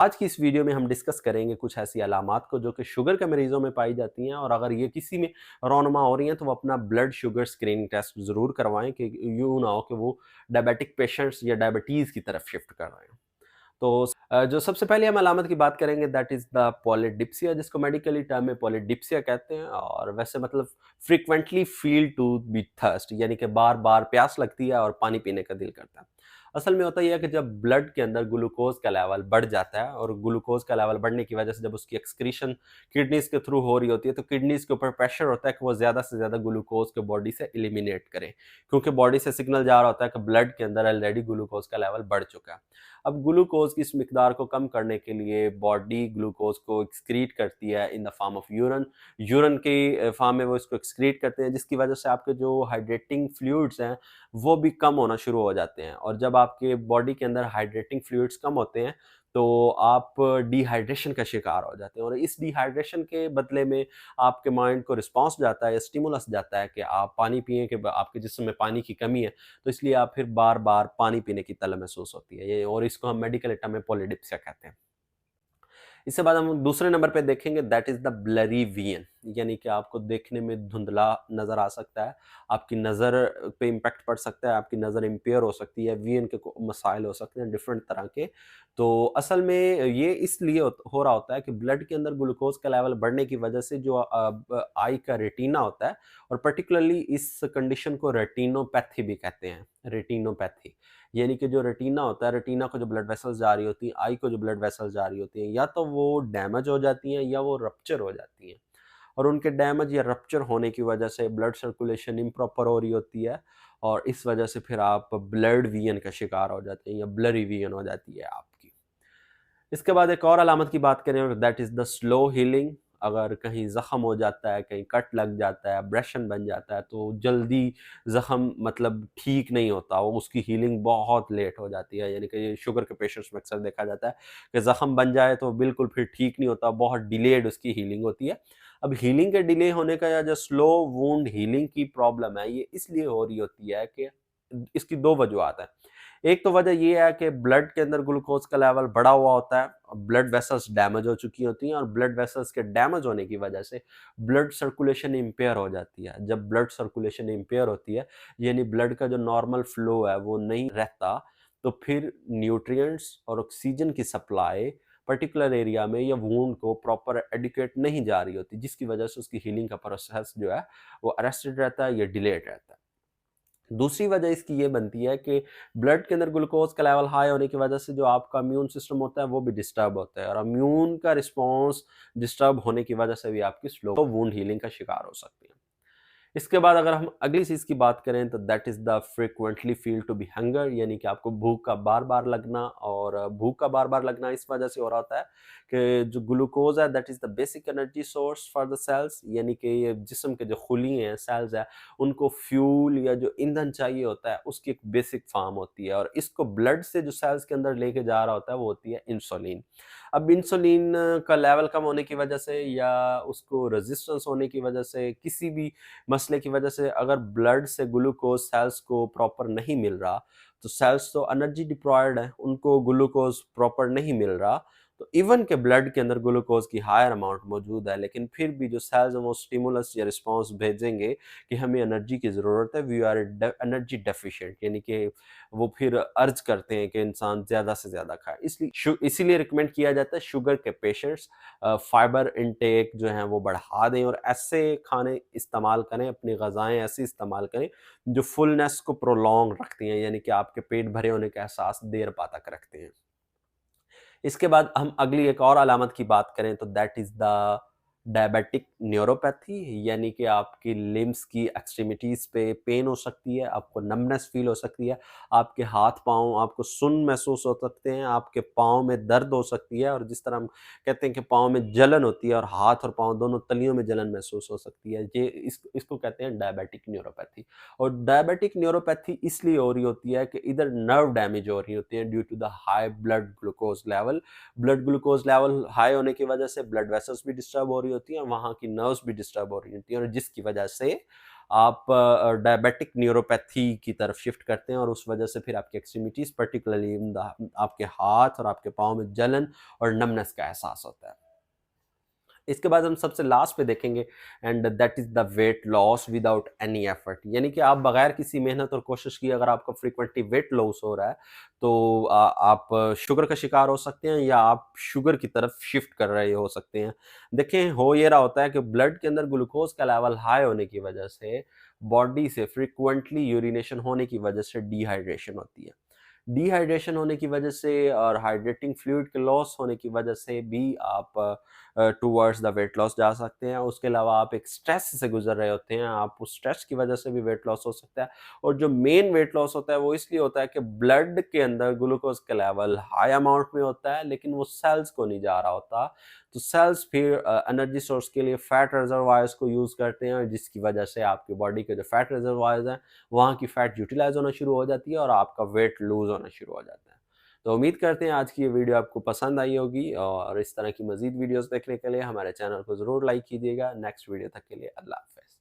आज की इस वीडियो में हम डिस्कस करेंगे कुछ ऐसी अलामात को जो कि शुगर के मरीजों में पाई जाती हैं, और अगर ये किसी में रौनमा हो रही हैं तो वो अपना ब्लड शुगर स्क्रीनिंग टेस्ट ज़रूर करवाएं कि यूँ ना हो कि वो डायबिटिक पेशेंट्स या डायबिटीज़ की तरफ शिफ्ट कर रहे हैं। तो जो सबसे पहले हम अलामत की बात करेंगे दैट इज़ द पॉलीडिप्सिया, जिसको मेडिकली टर्म में पॉलीडिप्सिया कहते हैं, और वैसे मतलब frequently feel to be thirst, यानी कि बार-बार प्यास लगती है और पानी पीने का दिल करता है। असल में होता ये है कि जब ब्लड के अंदर ग्लूकोज़ का लेवल बढ़ जाता है, और ग्लूकोज़ का लेवल बढ़ने की वजह से जब उसकी एक्सक्रीशन किडनीज़ के थ्रू हो रही होती है, तो किडनीज़ के ऊपर प्रेशर होता है कि वो ज़्यादा से ज़्यादा ग्लूकोज़ को बॉडी से एलिमिनेट करें, क्योंकि बॉडी से सिग्नल जा रहा होता है कि ब्लड के अंदर ऑलरेडी ग्लूकोज़ का लेवल बढ़ चुका है। अब ग्लूकोज़ की इस मिकदार को कम करने के लिए बॉडी ग्लूकोज़ को एक्सक्रीट करती है in the form of urine. Urine के फॉर्म में वो इसको एक्सक्रीट करते हैं, जिसकी वजह से आपके जो हाइड्रेटिंग फ्लूइड्स हैं वो भी कम होना शुरू हो जाते हैं, और जब आपके बॉडी के अंदर हाइड्रेटिंग फ्लूइड्स कम होते हैं तो आप डिहाइड्रेशन का शिकार हो जाते हैं, और इस डिहाइड्रेशन के बदले में आपके माइंड को रिस्पॉन्स जाता है, स्टिमुलस जाता है कि आप पानी पिएँ, कि आपके जिस्म में पानी की कमी है, तो इसलिए आप फिर बार-बार पानी पीने की तलब महसूस होती है ये, और इसको हम मेडिकल टर्म में पॉलीडिप्सिया कहते हैं। इसके बाद हम दूसरे नंबर पे देखेंगे that is the blurry vision, यानी कि आपको देखने में धुंधला नज़र आ सकता है, आपकी नज़र पे इम्पैक्ट पड़ सकता है, आपकी नज़र इम्पेयर हो सकती है, विजन के मसाइल हो सकते हैं डिफरेंट तरह के। तो असल में ये इसलिए हो रहा होता है कि ब्लड के अंदर ग्लूकोज का लेवल बढ़ने की वजह से जो आई का रेटिना होता है, और पर्टिकुलरली इस कंडीशन को रेटिनोपैथी भी कहते हैं, रेटिनोपैथी, यानी कि जो रेटिना होता है, रेटिना को जो ब्लड वेसल्स जा रही होती हैं, आई को जो ब्लड वेसल्स जा रही होती हैं, या तो वो डैमेज हो जाती हैं या वो रप्चर हो जाती हैं, और उनके डैमेज या रप्चर होने की वजह से ब्लड सर्कुलेशन इम्प्रॉपर हो रही होती है, और इस वजह से फिर आप ब्लड विजन का शिकार हो जाते हैं या ब्लरी विजन हो जाती है आपकी। इसके बाद एक और अलामत की बात करें that is the slow healing. अगर कहीं ज़ख़्म हो जाता है, कहीं कट लग जाता है, अब्रेशन बन जाता है, तो जल्दी ज़ख़्म मतलब ठीक नहीं होता, वो उसकी हीलिंग बहुत लेट हो जाती है, यानी कि ये शुगर के पेशेंट्स में अक्सर देखा जाता है कि ज़ख़्म बन जाए तो बिल्कुल फिर ठीक नहीं होता, बहुत डिलेड उसकी हीलिंग होती है। अब हीलिंग के डिले होने का या जो स्लो वुंड हीलिंग की प्रॉब्लम है, ये इसलिए हो रही होती है कि इसकी 2 वजूहात हैं। एक तो वजह ये है कि ब्लड के अंदर ग्लूकोज का लेवल बढ़ा हुआ होता है, ब्लड वेसल्स डैमेज हो चुकी होती हैं, और ब्लड वेसल्स के डैमेज होने की वजह से ब्लड सर्कुलेशन इम्पेयर हो जाती है। जब ब्लड सर्कुलेशन इम्पेयर होती है, यानी ब्लड का जो नॉर्मल फ्लो है वो नहीं रहता, तो फिर न्यूट्रिएंट्स और ऑक्सीजन की सप्लाई पर्टिकुलर एरिया में या वुंड को प्रॉपर एडिक्वेट नहीं जा रही होती, जिसकी वजह से उसकी हीलिंग का प्रोसेस जो है वो अरेस्टेड रहता है या डिलेड रहता है। दूसरी वजह इसकी ये बनती है कि ब्लड के अंदर ग्लूकोज का लेवल हाई होने की वजह से जो आपका इम्यून सिस्टम होता है वो भी डिस्टर्ब होता है, और इम्यून का रिस्पॉन्स डिस्टर्ब होने की वजह से भी आपकी स्लो वुंड हीलिंग का शिकार हो सकती है। इसके बाद अगर हम अगली चीज़ की बात करें तो that is the frequently feel to be hunger, यानी कि आपको भूख का बार-बार लगना, और भूख का बार-बार लगना इस वजह से हो रहा होता है कि जो ग्लूकोज़ है that is the basic energy source for the cells, यानी कि ये जिस्म के जो खुली हैं सेल्स हैं, उनको फ्यूल या जो ईंधन चाहिए होता है उसकी एक बेसिक फॉर्म होती है, और इसको ब्लड से जो सेल्स के अंदर लेके जा रहा होता है वो होती है इंसुलिन। अब इंसुलिन का लेवल कम होने की वजह से या उसको रेजिस्टेंस होने की वजह से, किसी भी मसले की वजह से अगर ब्लड से ग्लूकोज सेल्स को प्रॉपर नहीं मिल रहा, तो सेल्स तो एनर्जी डिप्राइव्ड है, उनको ग्लूकोज प्रॉपर नहीं मिल रहा, तो इवन के ब्लड के अंदर ग्लूकोज की हायर अमाउंट मौजूद है, लेकिन फिर भी जो सेल्स हैं वो स्टिमुलस या रिस्पॉन्स भेजेंगे कि हमें एनर्जी की ज़रूरत है, वी आर एनर्जी डेफिशिएंट, यानी कि वो फिर अर्ज करते हैं कि इंसान ज़्यादा से ज़्यादा खाए। इसीलिए रिकमेंड किया जाता है शुगर के पेशेंट्स फाइबर इनटेक जो है वो बढ़ा दें, और ऐसे खाने इस्तेमाल करें, अपनी ग़िज़ाएँ ऐसी इस्तेमाल करें जो फुलनेस को प्रोलॉन्ग रखती हैं, यानी कि आपके पेट भरे होने का एहसास देर पा तक रखते हैं। इसके बाद हम अगली एक और अलामत की बात करें तो that is the diabetic neuropathy, यानी कि आपकी लिम्स की एक्सट्रीमिटीज़ पे पेन हो सकती है, आपको नमनेस फ़ील हो सकती है, आपके हाथ-पाँव आपको सुन्न महसूस हो सकते हैं, आपके पाँव में दर्द हो सकती है, और जिस तरह हम कहते हैं कि पाँव में जलन होती है और हाथ और पाँव दोनों तलियों में जलन महसूस हो सकती है, ये इसको कहते हैं डायबिटिक न्यूरोपैथी। और डायबिटिक न्यूरोपैथी इसलिए हो रही होती है कि इधर नर्व डैमेज हो रही होती है due to the high blood glucose level high होने की वजह से ब्लड वेसल्स भी डिस्टर्ब हो रही होती हैं, वहाँ की नर्व्स भी डिस्टर्ब हो रही होती हैं, और जिसकी वजह से आप डायबिटिक न्यूरोपैथी की तरफ शिफ्ट करते हैं और उस वजह से फिर आपकी एक्सट्रीमिटीज़ पर्टिकुलरली आपके हाथ और आपके पाँव में जलन और नमनेस का एहसास होता है। इसके बाद हम सबसे लास्ट पे देखेंगे and that is the weight loss without any effort, यानी कि आप बगैर किसी मेहनत और कोशिश किए अगर आपका फ्रीक्वेंटली वेट लॉस हो रहा है तो आप शुगर का शिकार हो सकते हैं या आप शुगर की तरफ शिफ्ट कर रहे हो सकते हैं। देखें, हो ये रहा होता है कि ब्लड के अंदर ग्लूकोज का लेवल हाई होने की वजह से बॉडी से फ्रीक्वेंटली यूरिनेशन होने की वजह से डिहाइड्रेशन होती है। डिहाइड्रेशन होने की वजह से और हाइड्रेटिंग फ्लूइड के लॉस होने की वजह से भी आप टूवर्ड्स द वेट लॉस जा सकते हैं। उसके अलावा आप एक स्ट्रेस से गुजर रहे होते हैं, आप उस स्ट्रेस की वजह से भी वेट लॉस हो सकता है। और जो मेन वेट लॉस होता है वो इसलिए होता है कि ब्लड के अंदर ग्लूकोज का लेवल हाई अमाउंट में होता है लेकिन वो सेल्स को नहीं जा रहा होता। तो सेल्स फिर एनर्जी सोर्स के लिए फैट रिजर्वायर्स को यूज़ करते हैं, जिसकी वजह से आपकी बॉडी के जो फैट रिजर्वायर्स हैं वहाँ की फैट यूटिलाइज होना शुरू हो जाती है और आपका वेट लूज होना शुरू हो जाता है। तो उम्मीद करते हैं आज की ये वीडियो आपको पसंद आई होगी और इस तरह की मज़ीद वीडियोस देखने के लिए हमारे चैनल को ज़रूर लाइक कीजिएगा। नेक्स्ट वीडियो तक के लिए अल्लाह हाफ़िज़।